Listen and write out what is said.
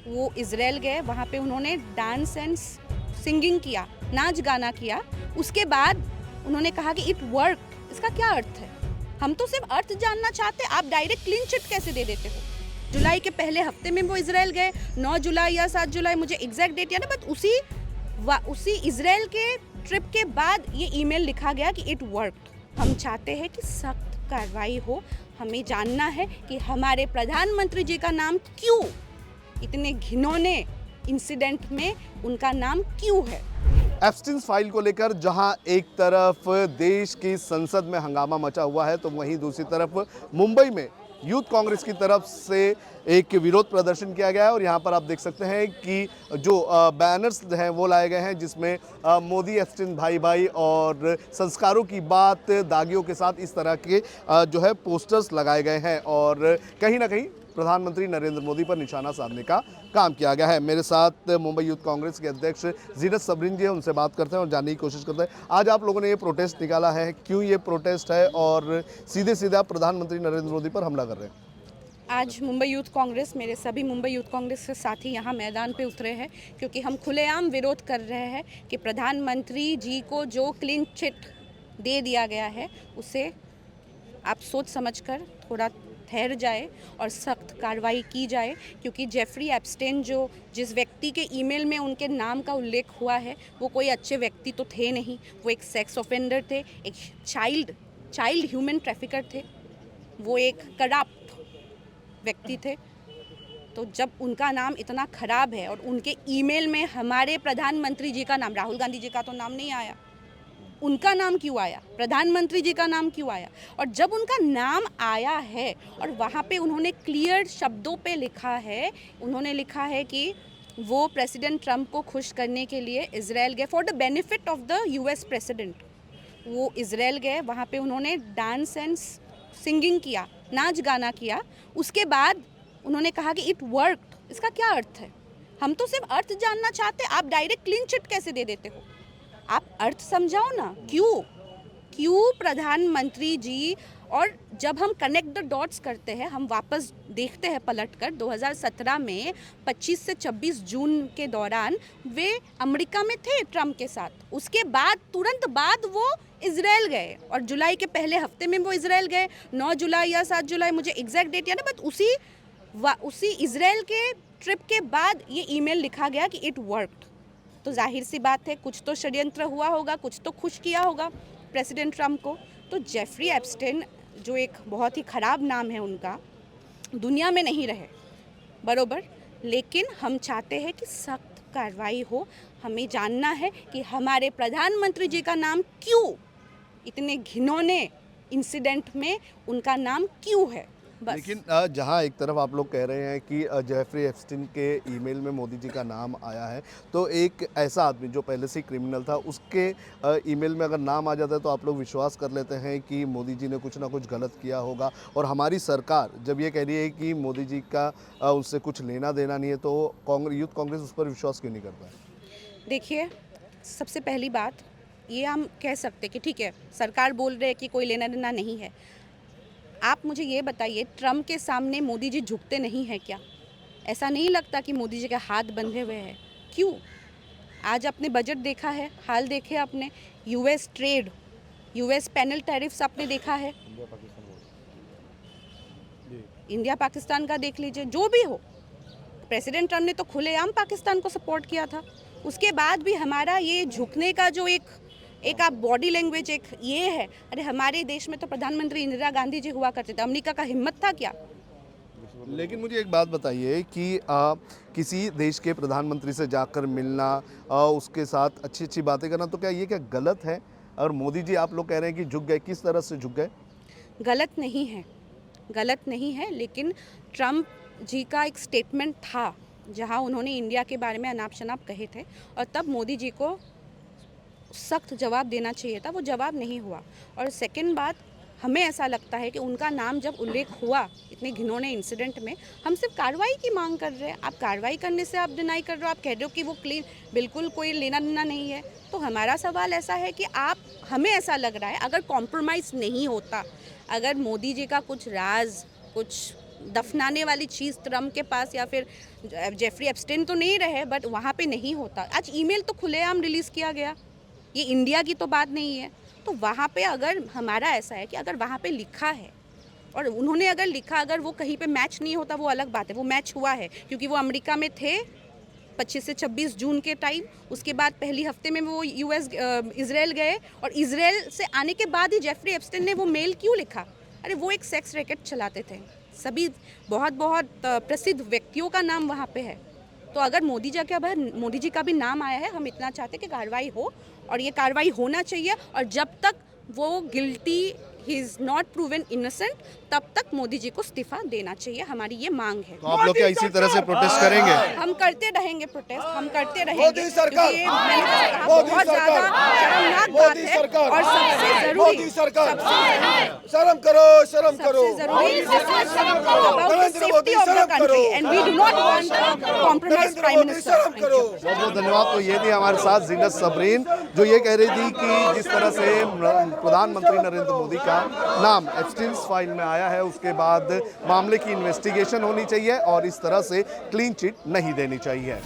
वो इज़राइल गए, वहाँ पे उन्होंने डांस एंड सिंगिंग किया, नाच गाना किया। उसके बाद उन्होंने कहा कि इट वर्क। इसका क्या अर्थ है? हम तो सिर्फ अर्थ जानना चाहते हैं, आप डायरेक्ट क्लीन चिट कैसे दे देते हो? जुलाई के पहले हफ्ते में वो इज़राइल गए, 9 जुलाई या 7 जुलाई, मुझे एग्जैक्ट डेट याद है, बट उसी इज़राइल के ट्रिप के बाद ये ईमेल लिखा गया कि इट वर्क। हम चाहते हैं कि सख्त कार्रवाई हो। हमें जानना है कि हमारे प्रधानमंत्री जी का नाम क्यों इतने घिनौने इंसिडेंट में उनका नाम क्यों है। एप्स्टीन फाइल को लेकर जहां एक तरफ देश की संसद में हंगामा मचा हुआ है, तो वहीं दूसरी तरफ मुंबई में यूथ कांग्रेस की तरफ से एक विरोध प्रदर्शन किया गया है। और यहां पर आप देख सकते हैं कि जो बैनर्स हैं वो लाए गए हैं, जिसमें मोदी एप्स्टीन भाई भाई और संस्कारों की बात दागियों के साथ इस तरह के जो है पोस्टर्स लगाए गए हैं और कहीं ना कहीं प्रधानमंत्री नरेंद्र मोदी पर निशाना साधने का काम किया गया है। मेरे साथ मुंबई यूथ कांग्रेस के अध्यक्ष जीनत सबरीन जी हैं, उनसे बात करते हैं और जानने की कोशिश करते हैं आज आप लोगों ने ये प्रोटेस्ट निकाला है, क्यों ये प्रोटेस्ट है और सीधे सीधे आप प्रधानमंत्री नरेंद्र मोदी पर हमला कर रहे हैं। आज मुंबई यूथ कांग्रेस, मेरे सभी मुंबई यूथ कांग्रेस के साथी यहाँ मैदान पे उतरे हैं क्योंकि हम खुलेआम विरोध कर रहे हैं कि प्रधानमंत्री जी को जो क्लीन चिट दे दिया गया है उसे आप सोच समझकर थोड़ा ठहर जाए और सख्त कार्रवाई की जाए, क्योंकि जेफरी एप्स्टीन जो जिस व्यक्ति के ईमेल में उनके नाम का उल्लेख हुआ है वो कोई अच्छे व्यक्ति तो थे नहीं। वो एक सेक्स ऑफेंडर थे, एक चाइल्ड ह्यूमन ट्रैफिकर थे, वो एक करप्ट व्यक्ति थे। तो जब उनका नाम इतना खराब है और उनके ईमेल में हमारे प्रधानमंत्री जी का नाम, राहुल गांधी जी का तो नाम नहीं आया, उनका नाम क्यों आया, प्रधानमंत्री जी का नाम क्यों आया? और जब उनका नाम आया है और वहाँ पे उन्होंने क्लियर शब्दों पे लिखा है, उन्होंने लिखा है कि वो प्रेसिडेंट ट्रंप को खुश करने के लिए इज़राइल गए for the benefit of the US president. वो इज़राइल गए, वहाँ पे उन्होंने डांस एंड सिंगिंग किया, नाच गाना किया। उसके बाद उन्होंने कहा कि इट वर्क। इसका क्या अर्थ है? हम तो सिर्फ अर्थ जानना चाहते हैं, आप डायरेक्ट क्लीन चिट कैसे दे देते हो? आप अर्थ समझाओ ना, क्यों प्रधानमंत्री जी। और जब हम कनेक्ट द डॉट्स करते हैं, हम वापस देखते हैं पलटकर 2017 में 25 से 26 जून के दौरान वे अमेरिका में थे ट्रम्प के साथ। उसके बाद तुरंत बाद वो इज़राइल गए और जुलाई के पहले हफ्ते में वो इज़राइल गए, 9 जुलाई या 7 जुलाई, मुझे एग्जैक्ट डेट याद है, बट उसी इज़राइल के ट्रिप के बाद ये ईमेल लिखा गया कि इट वर्कड। तो जाहिर सी बात है कुछ तो षड्यंत्र हुआ होगा, कुछ तो खुश किया होगा प्रेसिडेंट ट्रम्प को। तो जेफरी एप्स्टीन जो एक बहुत ही ख़राब नाम है उनका, दुनिया में नहीं रहे बरोबर, लेकिन हम चाहते हैं कि सख्त कार्रवाई हो। हमें जानना है कि हमारे प्रधानमंत्री जी का नाम क्यों इतने घिनौने इंसिडेंट में उनका नाम क्यों है, बस। लेकिन जहां एक तरफ आप लोग कह रहे हैं कि जेफरी एप्स्टीन के ईमेल में मोदी जी का नाम आया है, तो एक ऐसा आदमी जो पहले से ही क्रिमिनल था, उसके ईमेल में अगर नाम आ जाता है तो आप लोग विश्वास कर लेते हैं कि मोदी जी ने कुछ ना कुछ गलत किया होगा। और हमारी सरकार जब ये कह रही है कि मोदी जी का उससे कुछ लेना देना नहीं है, तो यूथ कांग्रेस उस पर विश्वास क्यों नहीं करता है? देखिए, सबसे पहली बात ये हम कह सकते कि ठीक है, सरकार बोल रहे हैं कि कोई लेना देना नहीं है। आप मुझे ये बताइए, ट्रम्प के सामने मोदी जी झुकते नहीं हैं क्या? ऐसा नहीं लगता कि मोदी जी के हाथ बंधे हुए हैं? क्यों? आज आपने बजट देखा है, हाल देखे आपने, US trade, US panel tariffs आपने देखा है, इंडिया पाकिस्तान का देख लीजिए, जो भी हो। प्रेसिडेंट ट्रम्प ने तो खुलेआम पाकिस्तान को सपोर्ट किया था। उसके बाद भी हमारा ये झुकने का जो एक आप बॉडी लैंग्वेज एक ये है। अरे हमारे देश में तो प्रधानमंत्री इंदिरा गांधी जी हुआ करते थे, अमेरिका का हिम्मत था क्या? लेकिन मुझे एक बात बताइए कि किसी देश के प्रधानमंत्री से जाकर मिलना, उसके साथ अच्छी अच्छी बातें करना, तो क्या गलत है? और मोदी जी आप लोग कह रहे हैं कि झुक गए, किस तरह से झुक गए? गलत नहीं है, गलत नहीं है, लेकिन ट्रम्प जी का एक स्टेटमेंट था जहां उन्होंने इंडिया के बारे में अनाप शनाप कहे थे और तब मोदी जी को सख्त जवाब देना चाहिए था, वो जवाब नहीं हुआ। और सेकंड बात, हमें ऐसा लगता है कि उनका नाम जब उल्लेख हुआ इतने घिनौने इंसिडेंट में, हम सिर्फ कार्रवाई की मांग कर रहे हैं। आप कार्रवाई करने से आप डिनाई कर रहे हो, आप कह रहे हो कि वो क्लीन, बिल्कुल कोई लेना देना नहीं है। तो हमारा सवाल ऐसा है कि हमें ऐसा लग रहा है अगर कॉम्प्रोमाइज़ नहीं होता, अगर मोदी जी का कुछ राज, कुछ दफनाने वाली चीज़ ट्रम्प के पास या फिर जेफरी एप्स्टेन तो नहीं रहे, बट वहाँ पे नहीं होता। आज ईमेल तो खुलेआम रिलीज़ किया गया, ये इंडिया की तो बात नहीं है। तो वहाँ पे अगर हमारा ऐसा है कि अगर वहाँ पे लिखा है और उन्होंने अगर लिखा, अगर वो कहीं पे मैच नहीं होता वो अलग बात है, वो मैच हुआ है क्योंकि वो अमेरिका में थे 25 से 26 जून के टाइम। उसके बाद पहली हफ्ते में वो इजराइल गए और इजराइल से आने के बाद ही जेफरी एप्स्टेन ने वो मेल क्यों लिखा? अरे वो एक सेक्स रैकेट चलाते थे, सभी बहुत बहुत प्रसिद्ध व्यक्तियों का नाम वहाँ पे है। तो अगर मोदी जी का भी नाम आया है, हम इतना चाहते कि कार्रवाई हो और ये कार्रवाई होना चाहिए। और जब तक वो guilty, he is not proven innocent, तब तक मोदी जी को इस्तीफा देना चाहिए, हमारी ये मांग है। तो आप लोग क्या इसी तरह से प्रोटेस्ट करेंगे? हम करते रहेंगे प्रोटेस्ट, हम करते रहेंगे क्योंकि ये मैंने कहा बहुत ज़्यादा शर्मनाक बात है और सबसे जरूरी शर्म करो, शर्म करो। सबसे जरूरी about the safety of the country and we do not want to compromise Prime Minister. Thank you. बहुत बहुत धन्यवाद। तो ये थी हमारे साथ जीनत सबरीन, जो ये कह रही थी कि जिस तरह से प्रधानमंत्री नरेंद्र मोदी का नाम एप्स्टीन फाइल में आया है, उसके बाद मामले की इन्वेस्टिगेशन होनी चाहिए और इस तरह से क्लीन चिट नहीं देनी चाहिए।